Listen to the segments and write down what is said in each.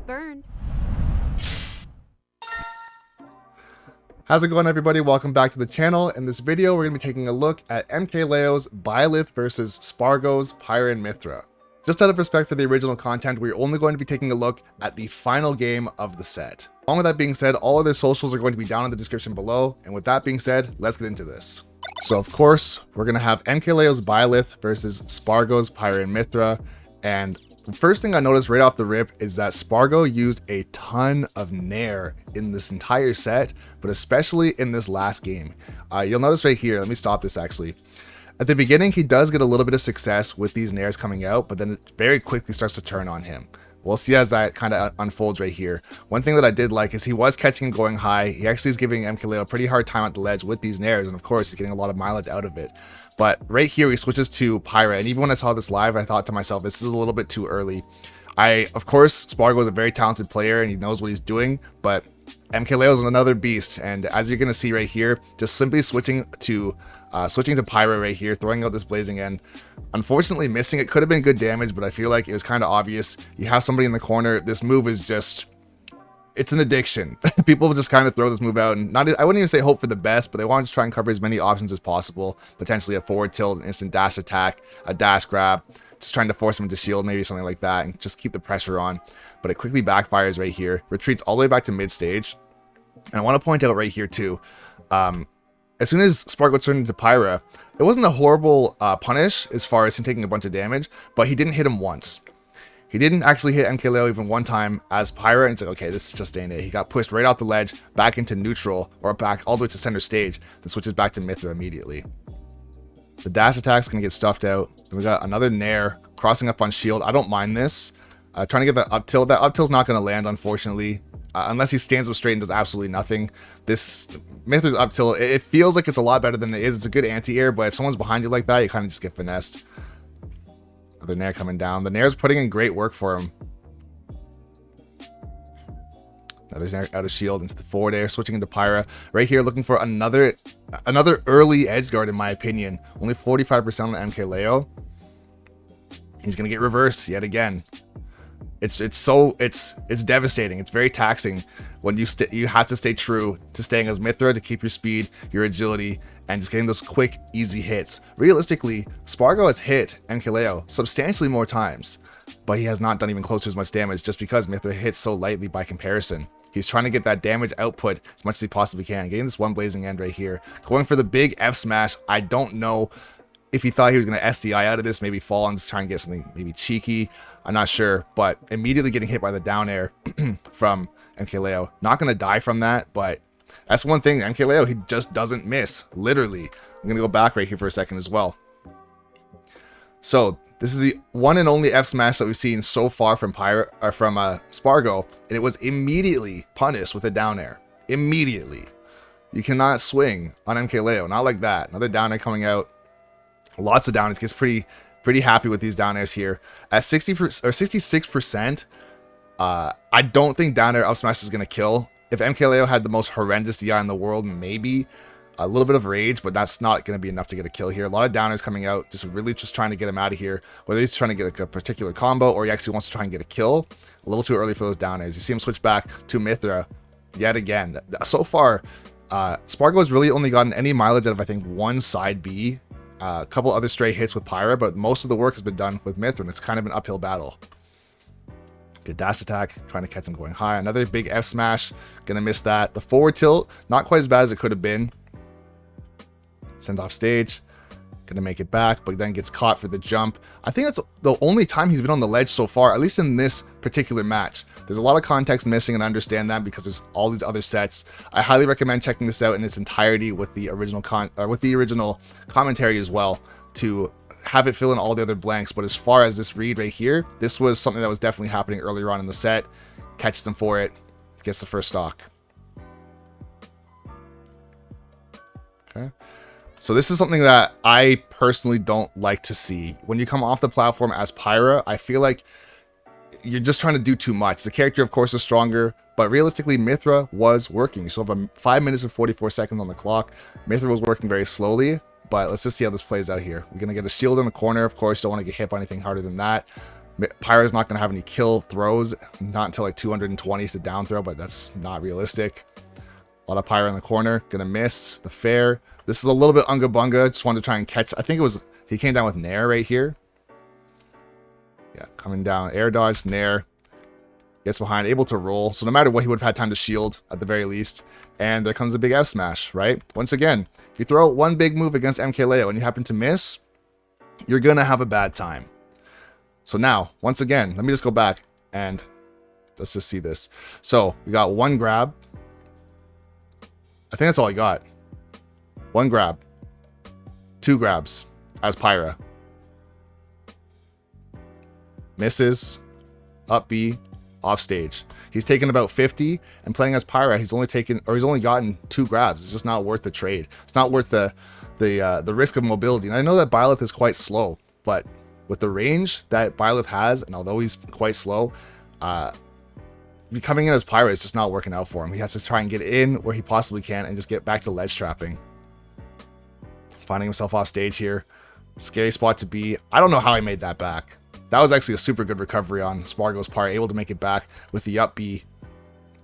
burned. How's it going, everybody? Welcome back to the channel. In this video, we're going to be taking a look at MKLeo's Byleth versus Sparg0's Pyra and Mythra. Just out of respect for the original content, we're only going to be taking a look at the final game of the set. Along with that being said, all other socials are going to be down in the description below. And with that being said, let's get into this. So of course, we're going to have MKLeo's Byleth versus Sparg0's Pyra and Mythra. And the first thing I noticed right off the rip is that Sparg0 used a ton of Nair in this entire set, but especially in this last game. You'll notice right here, let me stop this actually. At the beginning, he does get a little bit of success with these Nairs coming out, but then it very quickly starts to turn on him. We'll see as that kind of unfolds right here. One thing that I did like is he was catching him going high. He actually is giving MKLeo a pretty hard time at the ledge with these Nairs, and of course, he's getting a lot of mileage out of it. But right here, he switches to Pyra, and even when I saw this live, I thought to myself, this is a little bit too early. Of course, Sparg0 is a very talented player, and he knows what he's doing, but MKLeo is another beast, and as you're going to see right here, just simply switching to Pyra right here, throwing out this blazing end. Unfortunately, missing it could have been good damage, but I feel like it was kind of obvious. You have somebody in the corner. This move is just... it's an addiction. People just kind of throw this move out, and I wouldn't even say hope for the best, but they want to try and cover as many options as possible. Potentially a forward tilt, an instant dash attack, a dash grab, just trying to force him into shield, maybe something like that, and just keep the pressure on. But it quickly backfires right here, retreats all the way back to mid stage. And I want to point out right here too, as soon as Sparg0 turned into Pyra, it wasn't a horrible punish as far as him taking a bunch of damage, but he didn't hit him once. He didn't actually hit MKLeo even one time as Pyra, and it's like, okay, this is just ain't it. He got pushed right off the ledge, back into neutral, or back all the way to center stage, then switches back to Mythra immediately. The dash attack's going to get stuffed out. Then we got another Nair, crossing up on shield. I don't mind this. Trying to get that up tilt. That up tilt's not going to land, unfortunately, unless he stands up straight and does absolutely nothing. This Mythra's up tilt, it feels like it's a lot better than it is. It's a good anti-air, but if someone's behind you like that, you kind of just get finessed. The Nair coming down. The Nair's putting in great work for him. Another Nair out of shield into the forward air, switching into Pyra. Right here, looking for another early edge guard, in my opinion. Only 45% on MKLeo. He's gonna get reversed yet again. It's devastating. It's very taxing when you have to stay true to staying as Mythra to keep your speed, your agility, and just getting those quick, easy hits. Realistically, Sparg0 has hit MKLeo substantially more times, but he has not done even close to as much damage just because Mythra hits so lightly by comparison. He's trying to get that damage output as much as he possibly can, getting this one blazing end right here, going for the big F smash. I don't know if he thought he was going to SDI out of this, maybe fall and just try and get something maybe cheeky. I'm not sure, but immediately getting hit by the down air from MKLeo. Not going to die from that, but that's one thing. MKLeo, he just doesn't miss, literally. I'm going to go back right here for a second as well. So this is the one and only F smash that we've seen so far from Sparg0, and it was immediately punished with a down air. Immediately. You cannot swing on MKLeo, not like that. Another down air coming out. Lots of down airs. Gets pretty happy with these down airs here. At 60% or 66%, I don't think down air up smash is going to kill. If MKLeo had the most horrendous DI in the world, maybe a little bit of rage, but that's not going to be enough to get a kill here. A lot of down airs coming out, just really just trying to get him out of here. Whether he's trying to get like a particular combo or he actually wants to try and get a kill. A little too early for those down airs. You see him switch back to Mythra yet again. So far, Sparg0 has really only gotten any mileage out of, I think, one side B. A couple other stray hits with Pyra, but most of the work has been done with Mythra, and it's kind of an uphill battle. Good dash attack, trying to catch him going high. Another big F smash, gonna miss that. The forward tilt, not quite as bad as it could have been. Send off stage, gonna make it back, but then gets caught for the jump. I think that's the only time he's been on the ledge so far, at least in this particular match. There's a lot of context missing, and I understand that because there's all these other sets. I highly recommend checking this out in its entirety with the original commentary as well, to have it fill in all the other blanks. But as far as this read right here, this was something that was definitely happening earlier on in the set. Catches them for it, gets the first stock. Okay. So this is something that I personally don't like to see. When you come off the platform as Pyra, I feel like you're just trying to do too much. The character, of course, is stronger, but realistically, Mythra was working. You still have 5 minutes and 44 seconds on the clock. Mythra was working very slowly, but let's just see how this plays out here. We're going to get a shield in the corner. Of course, don't want to get hit by anything harder than that. Pyra's not going to have any kill throws, not until like 220 to down throw, but that's not realistic. A lot of Pyra in the corner, going to miss the fair. This is a little bit unga bunga. Just wanted to try and catch. I think it was, he came down with Nair right here. Yeah, coming down, air dodge, Nair. Gets behind, able to roll. So no matter what, he would have had time to shield at the very least. And there comes a big F smash, right? Once again, if you throw one big move against MKLeo and you happen to miss, you're going to have a bad time. So now, once again, let me just go back and let's just see this. So we got one grab. I think that's all I got. One grab. Two grabs as Pyra. Misses. Up B. Off stage. He's taken about 50, and playing as Pyra, he's only gotten 2 grabs. It's just not worth the trade. It's not worth the risk of mobility. And I know that Byleth is quite slow, but with the range that Byleth has, and although he's quite slow, coming in as Pyra is just not working out for him. He has to try and get in where he possibly can and just get back to ledge trapping. Finding himself off stage here. Scary spot to be. I don't know how he made that back. That was actually a super good recovery on Sparg0's part, able to make it back with the up B.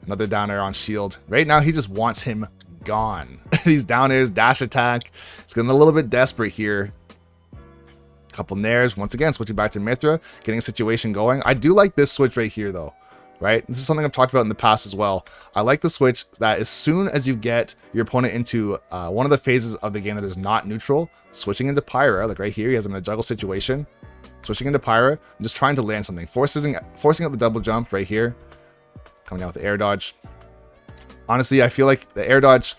Another down air on shield. Right now, he just wants him gone. These down airs, dash attack. It's getting a little bit desperate here. Couple nairs. Once again, switching back to Mythra, getting a situation going. I do like this switch right here, though. Right? This is something I've talked about in the past as well. I like the switch that as soon as you get your opponent into one of the phases of the game that is not neutral, switching into Pyra, like right here, he has him in a juggle situation. Switching into Pyra, just trying to land something. Forcing out the double jump right here. Coming down with the air dodge. Honestly, I feel like the air dodge,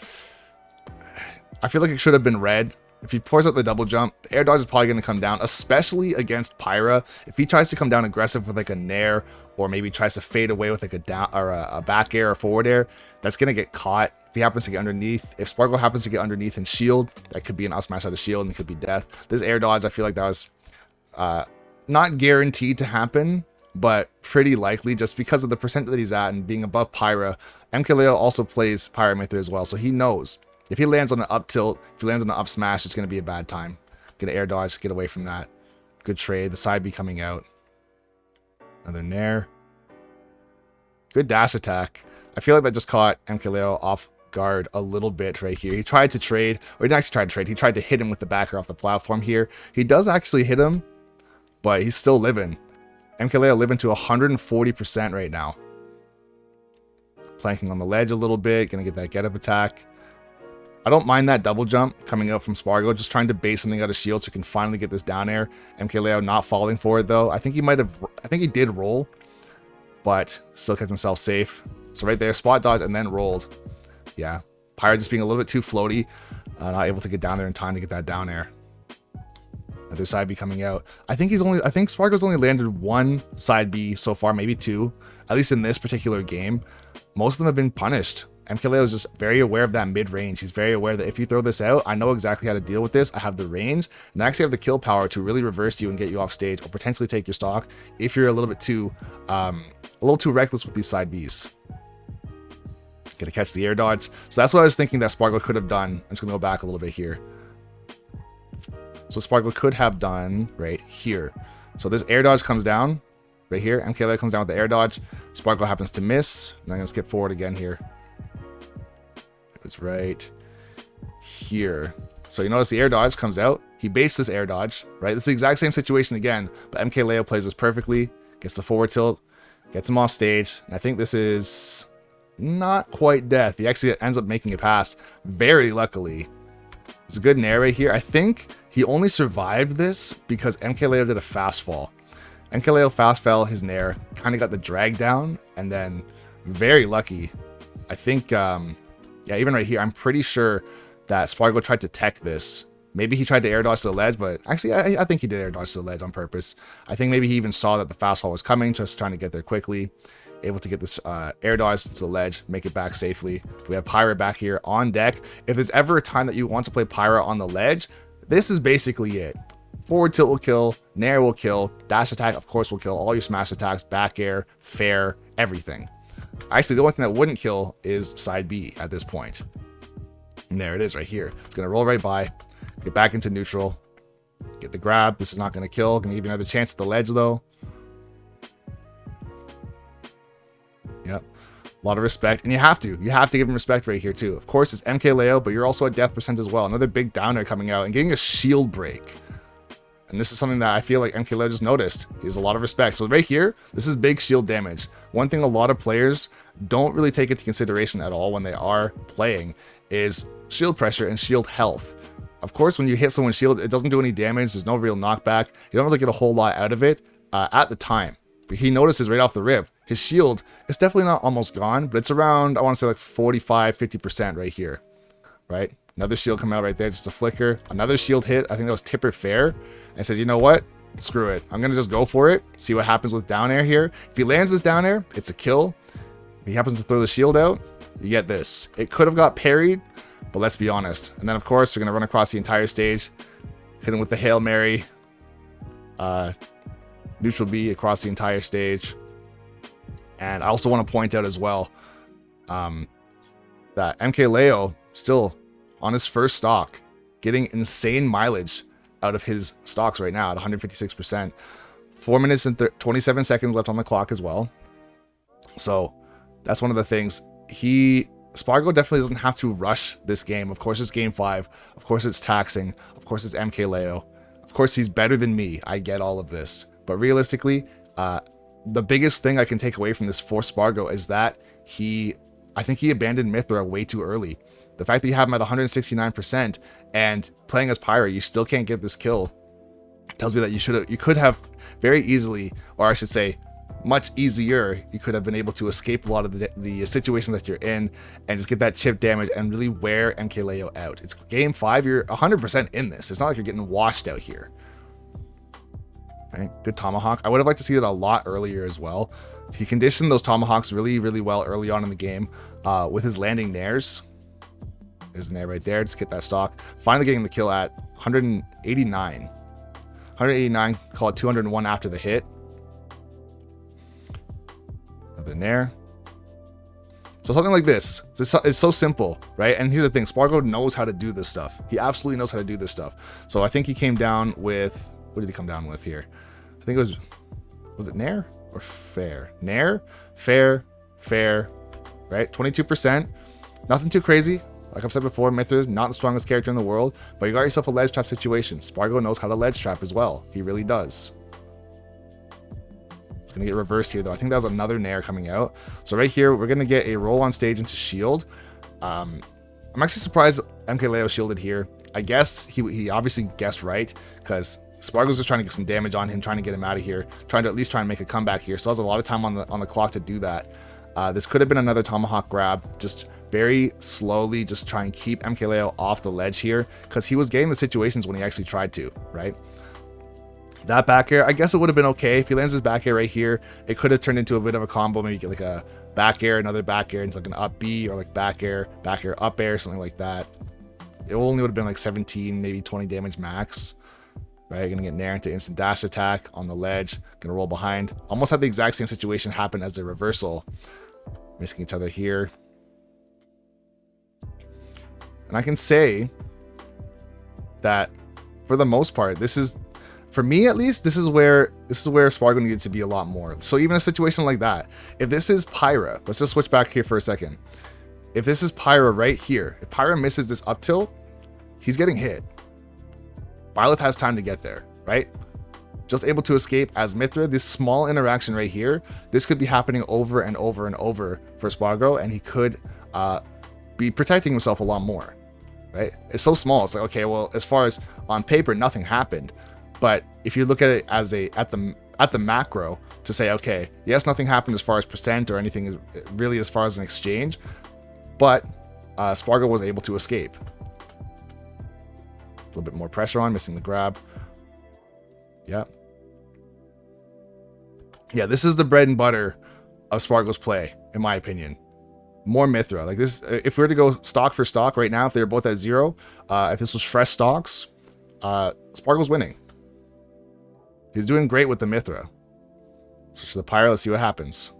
I feel like it should have been red. If he forces out the double jump, the air dodge is probably going to come down, especially against Pyra. If he tries to come down aggressive with like a nair, or maybe tries to fade away with like a down or a back air or forward air, that's going to get caught. If he happens to get underneath, if Sparg0 happens to get underneath and shield, that could be an up smash out of shield and it could be death. This air dodge, I feel like that was not guaranteed to happen, but pretty likely just because of the percent that he's at and being above Pyra. MKLeo also plays Pyra Mythra as well, so he knows if he lands on an up tilt, if he lands on an up smash, it's going to be a bad time. Get an air dodge, get away from that. Good trade. The side B coming out. Another nair. Good dash attack. I feel like that just caught MKLeo off guard a little bit right here. He tried to trade, or he didn't actually try to trade. He tried to hit him with the backer off the platform here. He does actually hit him, but he's still living. MKLeo living to 140% right now. Planking on the ledge a little bit. Gonna get that get up attack. I don't mind that double jump coming out from Sparg0, just trying to base something out of shield so he can finally get this down air. MKLeo not falling for it though. I think he did roll, but still kept himself safe. So right there, spot dodge and then rolled. Yeah, Pyra just being a little bit too floaty, not able to get down there in time to get that down air. Other side B coming out. I think Sparg0's only landed one side B so far, maybe 2, at least in this particular game. Most of them have been punished. MKLeo is just very aware of that mid-range. He's very aware that if you throw this out, I know exactly how to deal with this. I have the range, and I actually have the kill power to really reverse you and get you off stage, or potentially take your stock if you're a little too reckless with these side Bs. Gonna catch the air dodge. So that's what I was thinking that Sparg0 could have done. I'm just gonna go back a little bit here. So Sparg0 could have done right here. So this air dodge comes down right here. MKLeo comes down with the air dodge. Sparg0 happens to miss. And I'm gonna skip forward again here. It's right here. So you notice the air dodge comes out. He baits this air dodge, right? This is the exact same situation again, but MKLeo plays this perfectly, gets the forward tilt, gets him off stage. And I think this is not quite death. He actually ends up making it past, very luckily. It's a good nair right here. I think he only survived this because MKLeo did a fast fall. MKLeo fast fell his nair, kind of got the drag down, and then very lucky. I think, yeah, even right here, I'm pretty sure that Sparg0 tried to tech this. Maybe he tried to air dodge to the ledge, but actually, I think he did air dodge to the ledge on purpose. I think maybe he even saw that the fast fall was coming, just trying to get there quickly. Able to get this air dodge to the ledge, make it back safely. We have Pyra back here on deck. If there's ever a time that you want to play Pyra on the ledge, this is basically it. Forward tilt will kill, nair will kill, dash attack, of course, will kill all your smash attacks, back air, fair, everything. Actually, the only thing that wouldn't kill is side B at this point. And there it is right here. It's going to roll right by, get back into neutral, get the grab. This is not going to kill. Going to give you another chance at the ledge, though. Yep. A lot of respect, and you have to give him respect right here too. Of course, it's MKLeo, but you're also at death percent as well. Another big downer coming out and getting a shield break. And this is something that I feel like MKLeo just noticed. He has a lot of respect. So right here, this is big shield damage. One thing a lot of players don't really take into consideration at all when they are playing is shield pressure and shield health. Of course, when you hit someone's shield, it doesn't do any damage. There's no real knockback. You don't really get a whole lot out of it at the time. But he notices right off the rip, his shield is definitely not almost gone, but it's around, I want to say like 45, 50% right here, right? Another shield come out right there, just a flicker. Another shield hit, I think that was Tipper Fair, and said, you know what? Screw it. I'm going to just go for it, see what happens with down air here. If he lands this down air, it's a kill. If he happens to throw the shield out, you get this. It could have got parried, but let's be honest. And then, of course, we're going to run across the entire stage, hit him with the Hail Mary, neutral B across the entire stage. And I also want to point out as well that MKLeo still on his first stock, getting insane mileage out of his stocks right now at 156%. 4 minutes and 27 seconds left on the clock as well. So that's one of the things. Sparg0 definitely doesn't have to rush this game. Of course, it's game 5. Of course, it's taxing. Of course, it's MKLeo. Of course, he's better than me. I get all of this. But realistically, the biggest thing I can take away from this for Sparg0 is that I think he abandoned Mythra way too early. The fact that you have him at 169% and playing as Pyra, you still can't get this kill, tells me that you could have very easily, or I should say, much easier, you could have been able to escape a lot of the situations that you're in and just get that chip damage and really wear MKLeo out. It's game 5, you're 100% in this. It's not like you're getting washed out here. Right? Good tomahawk. I would have liked to see it a lot earlier as well. He conditioned those tomahawks really, really well early on in the game with his landing nairs. There's the nair right there. Just get that stock. Finally getting the kill at 189. 189, call it 201 after the hit. Another nair. So something like this. It's so simple, right? And here's the thing. Sparg0 knows how to do this stuff. He absolutely knows how to do this stuff. So I think he came down with... What did he come down with here? I think it was it Nair or Fair? Nair, Fair, right? 22%. Nothing too crazy. Like I've said before, Mythra is not the strongest character in the world, but you got yourself a ledge trap situation. Sparg0 knows how to ledge trap as well. He really does. It's going to get reversed here, though. I think that was another Nair coming out. So right here, we're going to get a roll on stage into shield. I'm actually surprised MKLeo shielded here. I guess he obviously guessed right, because Sparg0's just trying to get some damage on him, trying to get him out of here, trying to at least try and make a comeback here. So has a lot of time on the clock to do that. This could have been another tomahawk grab, just very slowly, just try and keep MKLeo off the ledge here, because he was getting the situations when he actually tried to, right? That back air, I guess it would have been okay. If he lands his back air right here, it could have turned into a bit of a combo, maybe get like a back air, another back air, into like an up B, or like back air, up air, something like that. It only would have been like 17, maybe 20 damage max. Right, gonna get Nair into instant dash attack on the ledge, gonna roll behind. Almost had the exact same situation happen as the reversal. Missing each other here. And I can say that for the most part, this is, for me at least, this is where Sparg0 needed to be a lot more. So even a situation like that, if this is Pyra, let's just switch back here for a second. If this is Pyra right here, if Pyra misses this up tilt, he's getting hit. Byleth has time to get there, right? Just able to escape as Mythra. This small interaction right here, this could be happening over and over and over for Sparg0, and he could be protecting himself a lot more, right? It's so small. It's like, okay, well, as far as on paper, nothing happened. But if you look at it as at the macro to say, okay, yes, nothing happened as far as percent or anything really as far as an exchange, but Sparg0 was able to escape. A little bit more pressure on, missing the grab. Yeah, this is the bread and butter of Sparg0's play, in my opinion. More Mythra. Like this, if we were to go stock for stock right now, if they were both at 0, if this was fresh stocks, Sparg0's winning. He's doing great with the Mythra. Switch to the Pyra, let's see what happens.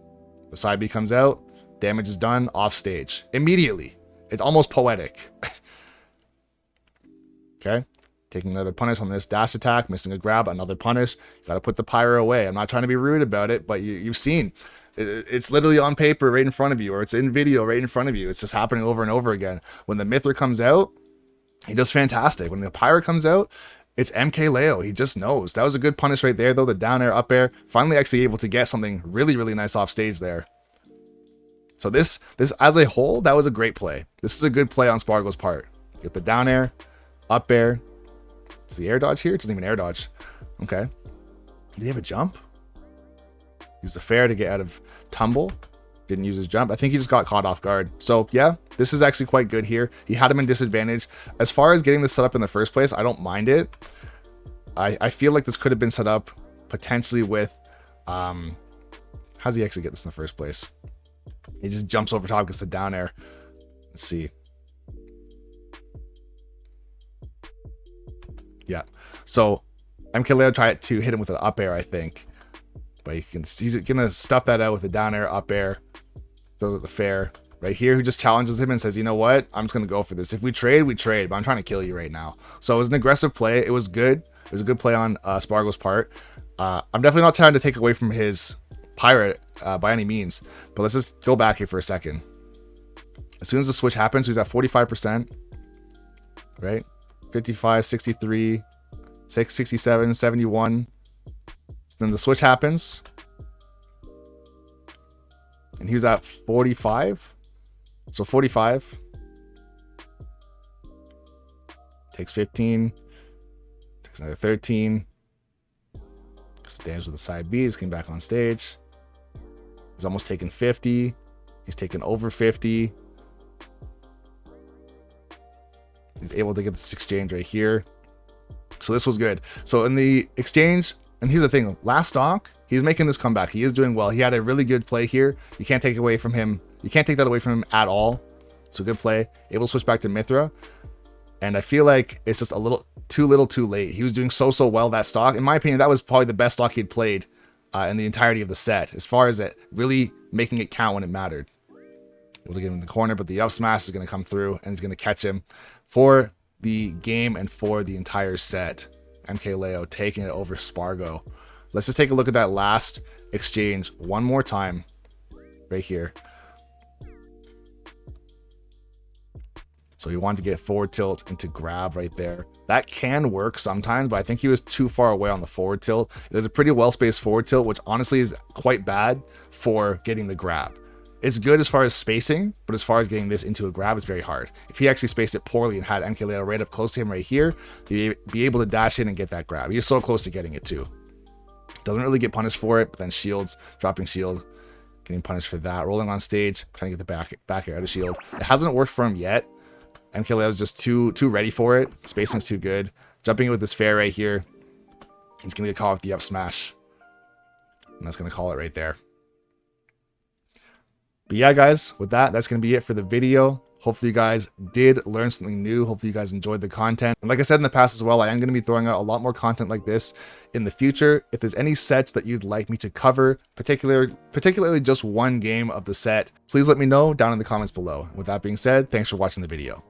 The side B comes out, damage is done, off stage. Immediately. It's almost poetic. Okay, taking another punish on this dash attack, missing a grab, another punish. Got to put the Pyra away. I'm not trying to be rude about it, but you've seen It's literally on paper right in front of you, or it's in video right in front of you. It's just happening over and over again. When the Mythra comes out, he does fantastic. When the Pyra comes out, it's MKLeo. He just knows. That was a good punish right there, though. The down air, up air. Finally actually able to get something really, really nice off stage there. So this as a whole, that was a great play. This is a good play on Sparg0's part. Get the down air, up air. Does he air dodge here? It doesn't even air dodge. Okay. Did he have a jump? Use a fair to get out of tumble. Didn't use his jump. I think he just got caught off guard. So yeah, this is actually quite good here. He had him in disadvantage. As far as getting this set up in the first place, I don't mind it. I feel like this could have been set up potentially with how does he actually get this in the first place? He just jumps over top, gets the down air. Let's see. Yeah. So MKLeo tried to hit him with an up air, I think. But he's gonna stuff that out with the down air, up air. Throws the fair right here, who just challenges him and says, you know what, I'm just gonna go for this. If we trade, we trade, but I'm trying to kill you right now. So it was an aggressive play. It was good. It was a good play on Sparg0's part. I'm definitely not trying to take away from his Pyra by any means, but let's just go back here for a second. As soon as the switch happens, he's at 45%, right? 55, 63, 67, 71. Then the switch happens, and he was at 45. So 45 takes 15, takes another 13. Gets the damage with the side B. He's getting back on stage. He's almost taken 50. He's taken over 50. He's able to get this exchange right here. So this was good. So in the exchange, and here's the thing, last stock, he's making this comeback. He is doing well. He had a really good play here. You can't take it away from him. You can't take that away from him at all. So good play. Able to switch back to Mythra. And I feel like it's just a little too late. He was doing so well that stock. In my opinion, that was probably the best stock he'd played in the entirety of the set, as far as it really making it count when it mattered. Able to get him in the corner, but the up smash is going to come through and he's going to catch him for the game and for the entire set. MKLeo taking it over Sparg0. Let's just take a look at that last exchange one more time right here. So he wanted to get forward tilt into grab right there. That can work sometimes, but I think he was too far away on the forward tilt. It was a pretty well-spaced forward tilt, which honestly is quite bad for getting the grab. It's good as far as spacing, but as far as getting this into a grab, it's very hard. If he actually spaced it poorly and had MKLeo right up close to him right here, he'd be able to dash in and get that grab. He's so close to getting it too. Doesn't really get punished for it, but then shields, dropping shield, getting punished for that. Rolling on stage, trying to get the back air out of shield. It hasn't worked for him yet. MKLeo is just too ready for it. Spacing's too good. Jumping with this fair right here. He's going to get caught with the up smash. And that's going to call it right there. But yeah, guys, with that, that's going to be it for the video. Hopefully you guys did learn something new. Hopefully you guys enjoyed the content. And like I said in the past as well, I am going to be throwing out a lot more content like this in the future. If there's any sets that you'd like me to cover, particularly just one game of the set, please let me know down in the comments below. With that being said, thanks for watching the video.